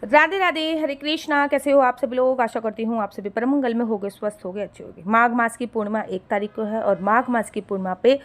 राधे राधे, हरे कृष्णा। कैसे हो आप सभी लोग? आशा करती हूँ आप सभी परम मंगल में होगे, स्वस्थ होगे, अच्छे होगे। माघ मास की पूर्णिमा 1 तारीख को है और माघ मास की पूर्णिमा पे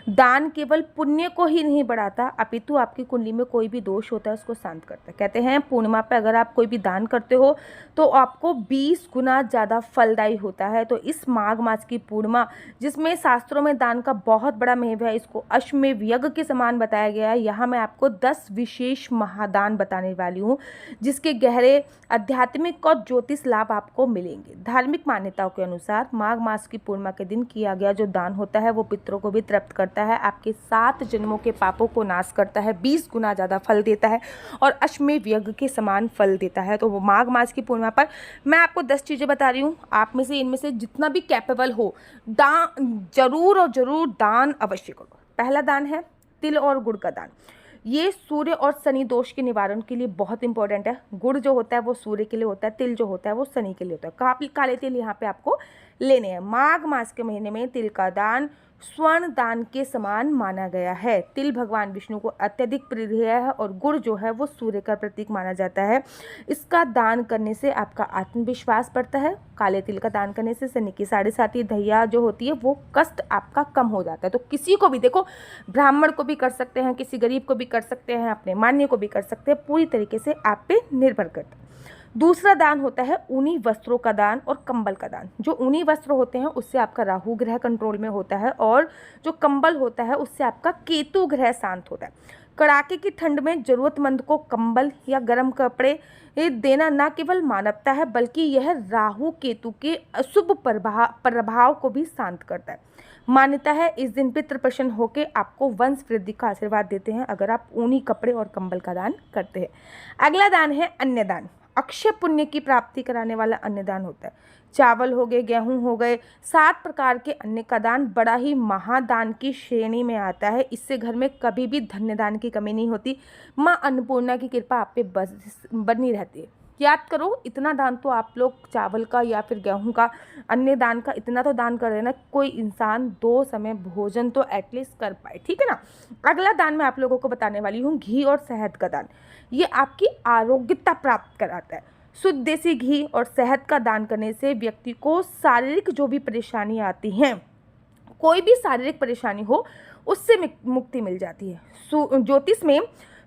दान केवल पुण्य को ही नहीं बढ़ाता, अपितु आपकी कुंडली में कोई भी दोष होता है उसको शांत करता है। कहते हैं पूर्णिमा पे अगर आप कोई भी दान करते हो तो आपको 20 गुना ज़्यादा फलदायी होता है। तो इस माघ मास की पूर्णिमा, जिसमें शास्त्रों में दान का बहुत बड़ा महत्व है, इसको अश्वमेध यज्ञ के समान बताया गया है। यहाँ मैं आपको 10 विशेष महादान बताने वाली हूँ जिसके गहरे आध्यात्मिक और ज्योतिष लाभ आपको मिलेंगे। धार्मिक मान्यताओं के अनुसार माघ मास की पूर्णिमा के दिन किया गया जो दान होता है वो पितरों को भी तृप्त करता है, आपके 7 जन्मों के पापों को नाश करता है, 20 गुना ज़्यादा फल देता है और अश्वमेध यज्ञ के समान फल देता है। तो वो माघ मास की पूर्णिमा पर मैं आपको 10 चीज़ें बता रही हूँ। आप में से इनमें से जितना भी कैपेबल हो दान जरूर और जरूर दान अवश्य करो। पहला दान है तिल और गुड़ का दान। ये सूर्य और शनि दोष के निवारण के लिए बहुत इंपॉर्टेंट है। गुड़ जो होता है वो सूर्य के लिए होता है, तिल जो होता है वो शनि के लिए होता है। काले तिल यहाँ पे आपको लेने हैं। माघ मास के महीने में तिल का दान स्वर्ण दान के समान माना गया है। तिल भगवान विष्णु को अत्यधिक प्रिय है और गुड़ जो है वो सूर्य का प्रतीक माना जाता है। इसका दान करने से आपका आत्मविश्वास बढ़ता है। काले तिल का दान करने से शनि की 7.5 दैया जो होती है वो कष्ट आपका कम हो जाता है। तो किसी को भी देखो, ब्राह्मण को भी कर सकते हैं, किसी गरीब को भी कर सकते हैं, अपने मान्य को भी कर सकते हैं, पूरी तरीके से आप पे निर्भर करता है। दूसरा दान होता है ऊनी वस्त्रों का दान और कंबल का दान। जो ऊनी वस्त्र होते हैं उससे आपका राहु ग्रह कंट्रोल में होता है और जो कंबल होता है उससे आपका केतु ग्रह शांत होता है। कड़ाके की ठंड में जरूरतमंद को कंबल या गर्म कपड़े देना न केवल मानवता है बल्कि यह राहु केतु के अशुभ प्रभाव को भी शांत करता है। मान्यता है इस दिन पितृ प्रसन्न होकर आपको वंश वृद्धि का आशीर्वाद देते हैं अगर आप ऊनी कपड़े और कंबल का दान करते हैं। अगला दान है अन्नदान। अक्षय पुण्य की प्राप्ति कराने वाला अन्नदान होता है। चावल हो गए, गेहूं हो गए, 7 प्रकार के अन्न का दान बड़ा ही महादान की श्रेणी में आता है। इससे घर में कभी भी धन्यदान की कमी नहीं होती। माँ अन्नपूर्णा की कृपा आप पे बनी रहती है। याद करो, इतना दान तो आप लोग चावल का या फिर गेहूं का अन्य दान का इतना तो दान कर देना, कोई इंसान 2 समय भोजन तो एटलीस्ट कर पाए, ठीक है ना। अगला दान मैं आप लोगों को बताने वाली हूँ घी और शहद का दान। ये आपकी आरोग्यता प्राप्त कराता है। शुद्ध देसी घी और शहद का दान करने से व्यक्ति को शारीरिक जो भी परेशानी आती हैं, कोई भी शारीरिक परेशानी हो उससे मुक्ति मिल जाती है। ज्योतिष में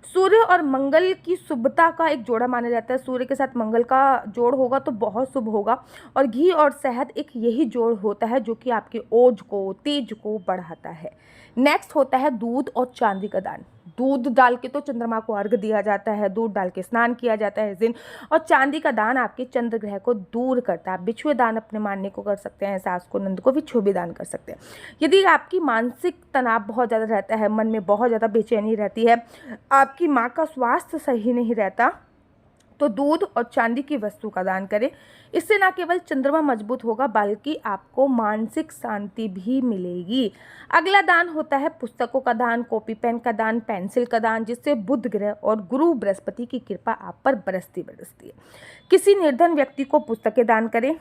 सूर्य और मंगल की शुभता का एक जोड़ा माना जाता है। सूर्य के साथ मंगल का जोड़ होगा तो बहुत शुभ होगा और घी और शहद एक यही जोड़ होता है जो कि आपके ओज को, तेज को बढ़ाता है। नेक्स्ट होता है दूध और चांदी का दान। दूध डाल के तो चंद्रमा को अर्घ दिया जाता है, दूध डाल के स्नान किया जाता है इस दिन। और चांदी का दान आपके चंद्र ग्रह को दूर करता है। आप बिछुए दान अपने मान्य को कर सकते हैं, सास को, नंद को बिछुए भी दान कर सकते हैं। यदि आपकी मानसिक तनाव बहुत ज़्यादा रहता है, मन में बहुत ज़्यादा बेचैनी रहती है, आपकी माँ का स्वास्थ्य सही नहीं रहता, तो दूध और चांदी की वस्तु का दान करें। इससे न केवल चंद्रमा मजबूत होगा बल्कि आपको मानसिक शांति भी मिलेगी। अगला दान होता है पुस्तकों का दान, कॉपी पेन का दान, पेंसिल का दान, जिससे बुध ग्रह और गुरु बृहस्पति की कृपा आप पर बरसती है। किसी निर्धन व्यक्ति को पुस्तकें दान करें।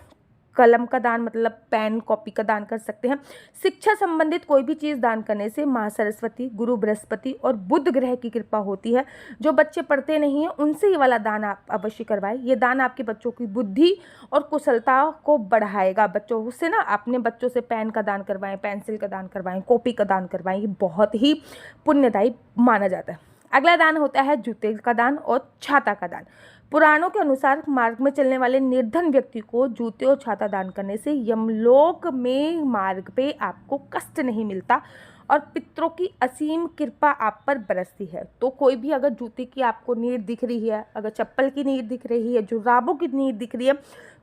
कलम का दान मतलब पेन, कॉपी का दान कर सकते हैं। शिक्षा संबंधित कोई भी चीज़ दान करने से माँ सरस्वती, गुरु बृहस्पति और बुध ग्रह की कृपा होती है। जो बच्चे पढ़ते नहीं हैं उनसे ये वाला दान आप अवश्य करवाएं। ये दान आपके बच्चों की बुद्धि और कुशलता को बढ़ाएगा। बच्चों से ना अपने बच्चों से पेन का दान करवाएं, पेंसिल का दान करवाएं, कॉपी का दान करवाएं। ये बहुत ही पुण्यदायी माना जाता है। अगला दान होता है जूते का दान और छाता का दान। पुराणों के अनुसार मार्ग में चलने वाले निर्धन व्यक्ति को जूते और छाता दान करने से यमलोक में मार्ग पे आपको कष्ट नहीं मिलता और पितरों की असीम कृपा आप पर बरसती है। तो कोई भी अगर जूते की आपको नीड दिख रही है, अगर चप्पल की नीड दिख रही है, जुराबों की नीड दिख रही है,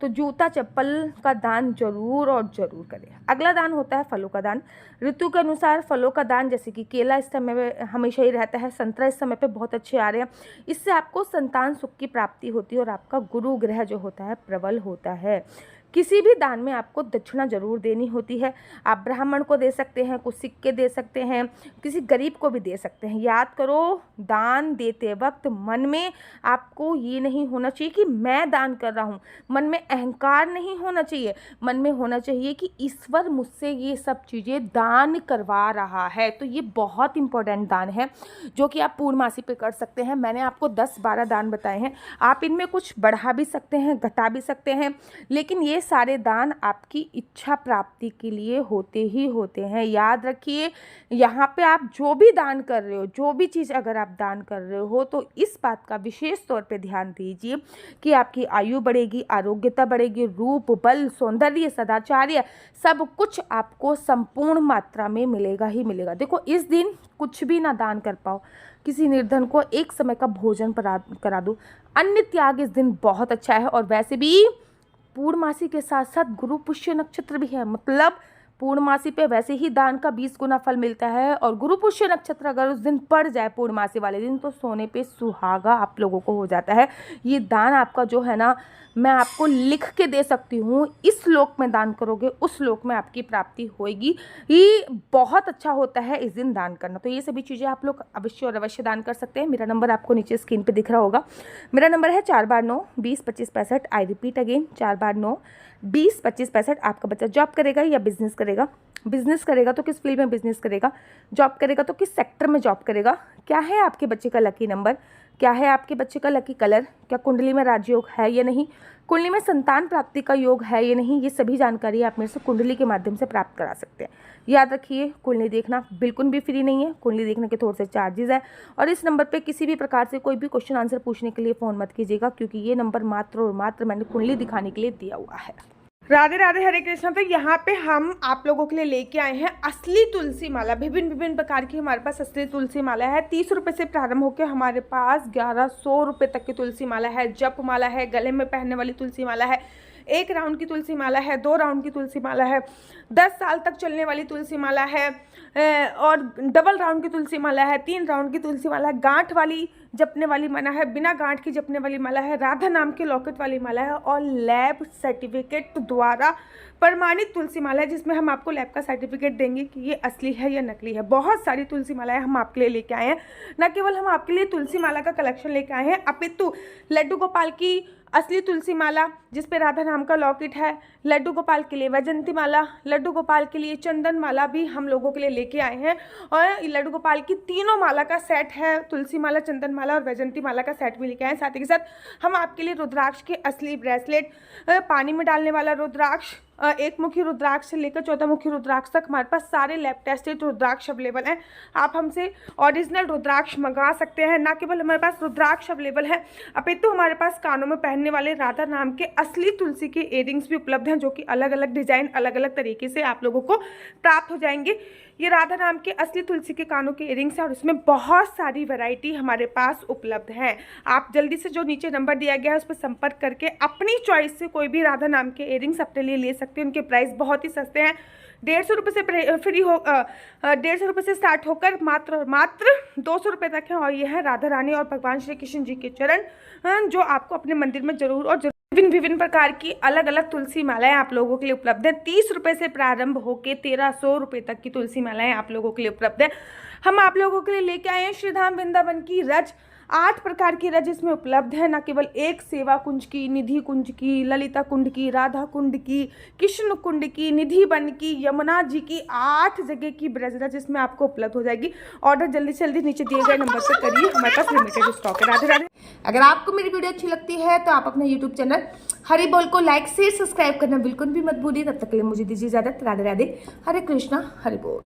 तो जूता चप्पल का दान जरूर और जरूर करें। अगला दान होता है फलों का दान। ऋतु के अनुसार फलों का दान, जैसे कि केला इस समय में हमेशा ही रहता है, संतरा इस समय पे बहुत अच्छे आ रहे हैं। इससे आपको संतान सुख की प्राप्ति होती है और आपका गुरु ग्रह जो होता है प्रबल होता है। किसी भी दान में आपको दक्षिणा जरूर देनी होती है। आप ब्राह्मण को दे सकते हैं, कुछ सिक्के दे सकते हैं, किसी गरीब को भी दे सकते हैं। याद करो, दान देते वक्त मन में आपको ये नहीं होना चाहिए कि मैं दान कर रहा हूँ, मन में अहंकार नहीं होना चाहिए, मन में होना चाहिए कि ईश्वर मुझसे ये सब चीज़ें दान करवा रहा है। तो ये बहुत इंपॉर्टेंट दान है जो कि आप पूर्णमासी पे कर सकते हैं। मैंने आपको 10-12 दान बताए हैं, आप इनमें कुछ बढ़ा भी सकते हैं, घटा भी सकते हैं, लेकिन ये सारे दान आपकी इच्छा प्राप्ति के लिए होते ही होते हैं। याद रखिए, यहाँ पे आप जो भी दान कर रहे हो, जो भी चीज़ अगर आप दान कर रहे हो, तो इस बात का विशेष तौर पे ध्यान दीजिए कि आपकी आयु बढ़ेगी, आरोग्यता बढ़ेगी, रूप, बल, सौंदर्य, सदाचार्य सब कुछ आपको संपूर्ण मात्रा में मिलेगा ही मिलेगा। देखो, इस दिन कुछ भी ना दान कर पाओ, किसी निर्धन को एक समय का भोजन करा दो, अन्य त्याग इस दिन बहुत अच्छा है। और वैसे भी पूर्णमासी के साथ साथ गुरु पुष्य नक्षत्र भी है, मतलब पूर्णमासी पे वैसे ही दान का 20 गुना फल मिलता है। और गुरु पुष्य नक्षत्र अगर उस दिन पड़ जाए पूर्णमासी वाले दिन, तो सोने पे सुहागा आप लोगों को हो जाता है। ये दान आपका जो है ना, मैं आपको लिख के दे सकती हूँ, इस लोक में दान करोगे उस लोक में आपकी प्राप्ति होगी। ये बहुत अच्छा होता है इस दिन दान करना। तो ये सभी चीज़ें आप लोग अवश्य और अवश्य दान कर सकते हैं। मेरा नंबर आपको नीचे स्क्रीन पे दिख रहा होगा। मेरा नंबर है 4/9-20-25-65। I repeat again, 4/9-20-25-65। आपका बच्चा जॉब करेगा या बिजनेस करेगा? बिजनेस करेगा तो किस फील्ड में बिजनेस करेगा? जॉब करेगा तो किस सेक्टर में जॉब करेगा? क्या है आपके बच्चे का लकी नंबर? क्या है आपके बच्चे का लकी कलर? क्या कुंडली में राजयोग है या नहीं? कुंडली में संतान प्राप्ति का योग है या नहीं? ये सभी जानकारी आप मेरे से कुंडली के माध्यम से प्राप्त करा सकते हैं। याद रखिए, कुंडली देखना बिल्कुल भी फ्री नहीं है, कुंडली देखने के थोड़े से चार्जेस है। और इस नंबर पे किसी भी प्रकार से कोई भी क्वेश्चन आंसर पूछने के लिए फ़ोन मत कीजिएगा, क्योंकि ये नंबर मात्र और मात्र मैंने कुंडली दिखाने के लिए दिया हुआ है। राधे राधे, हरे कृष्णा। तो यहाँ पे हम आप लोगों के लिए लेके आए हैं असली तुलसी माला। विभिन्न प्रकार की हमारे पास असली तुलसी माला है। 30 रुपये से प्रारंभ होकर हमारे पास 1100 रुपये तक की तुलसी माला है। जप माला है, गले में पहनने वाली तुलसी माला है, 1 राउंड की तुलसी माला है, 2 राउंड की तुलसी माला है, 10 साल तक चलने वाली तुलसी माला है, और डबल राउंड की तुलसी माला है, 3 राउंड की तुलसी माला है, गांठ वाली जपने वाली माला है, बिना गांठ की जपने वाली माला है, राधा नाम के लॉकेट वाली माला है, और लैब सर्टिफिकेट द्वारा प्रमाणित तुलसी माला है, जिसमें हम आपको लैब का सर्टिफिकेट देंगे कि ये असली है या नकली है। बहुत सारी तुलसी मालाएं हम आपके लिए लेके आए हैं। न केवल हम आपके लिए तुलसी माला का कलेक्शन लेके आए हैं, अपितु लड्डू गोपाल की असली तुलसी माला जिसपे राधा नाम का लॉकेट है, लड्डू गोपाल के लिए वैजंती माला, लड्डू गोपाल के लिए चंदन माला भी हम लोगों के लिए लेके आए हैं। और लड्डू गोपाल की तीनों माला का सेट है, तुलसी माला, चंदन माला और वैजंती माला का सेट भी लेके आए हैं। साथ ही के साथ हम आपके लिए रुद्राक्ष के असली ब्रेसलेट, पानी में डालने वाला रुद्राक्ष, 1 मुखी रुद्राक्ष से लेकर 14 मुखी रुद्राक्ष तक हमारे पास सारे लैब टेस्टेड रुद्राक्ष अवेलेबल हैं। आप हमसे ओरिजिनल रुद्राक्ष मंगा सकते हैं। ना केवल हमारे पास रुद्राक्ष अवेलेबल है, अपितु हमारे पास कानों में पहनने वाले राधा नाम के असली तुलसी के इयररिंग्स भी उपलब्ध हैं, जो कि अलग अलग डिजाइन, अलग अलग तरीके से आप लोगों को प्राप्त हो जाएंगे। ये राधा नाम के असली तुलसी के कानों के इयररिंग्स हैं और इसमें बहुत सारी वैरायटी हमारे पास उपलब्ध है। आप जल्दी से जो नीचे नंबर दिया गया है उस पर संपर्क करके अपनी चॉइस से कोई भी राधा नाम के इयररिंग्स अपने लिए ले सकते हैं। उनके प्राइस बहुत ही सस्ते हैं, 150 रुपये से फ्री हो 150 रुपये से स्टार्ट होकर मात्र 200 रुपये तक है। और यह है राधा रानी और भगवान श्री कृष्ण जी के चरण, जो आपको अपने मंदिर में जरूर और विभिन्न प्रकार की अलग अलग तुलसी मालाएं आप लोगों के लिए उपलब्ध है। 30 रुपये से प्रारंभ होकर 1300 रुपये तक की तुलसी मालाएं आप लोगों के लिए उपलब्ध है। हम आप लोगों के लिए लेके आए हैं श्रीधाम वृंदावन की रज, 8 प्रकार की रज इसमें उपलब्ध है। न केवल एक सेवा कुंज की, निधि कुंज की, ललिता कुंड की, राधा कुंड की, कृष्ण कुंड की, निधि वन की, यमुना जी की, 8 जगह की ब्रज रज इसमें आपको उपलब्ध हो जाएगी। ऑर्डर जल्दी से जल्दी नीचे दिए गए नंबर पर करिए, हमारे पास लिमिटेड स्टॉक है। राधे राधे। अगर आपको मेरी वीडियो अच्छी लगती है तो आप अपने यूट्यूब चैनल हरि बोल को लाइक शेयर सब्सक्राइब करना बिल्कुल भी मत भूलिए। तब तक के लिए मुझे दीजिए इजाजत। राधे राधे, हरे कृष्णा, हरि बोल।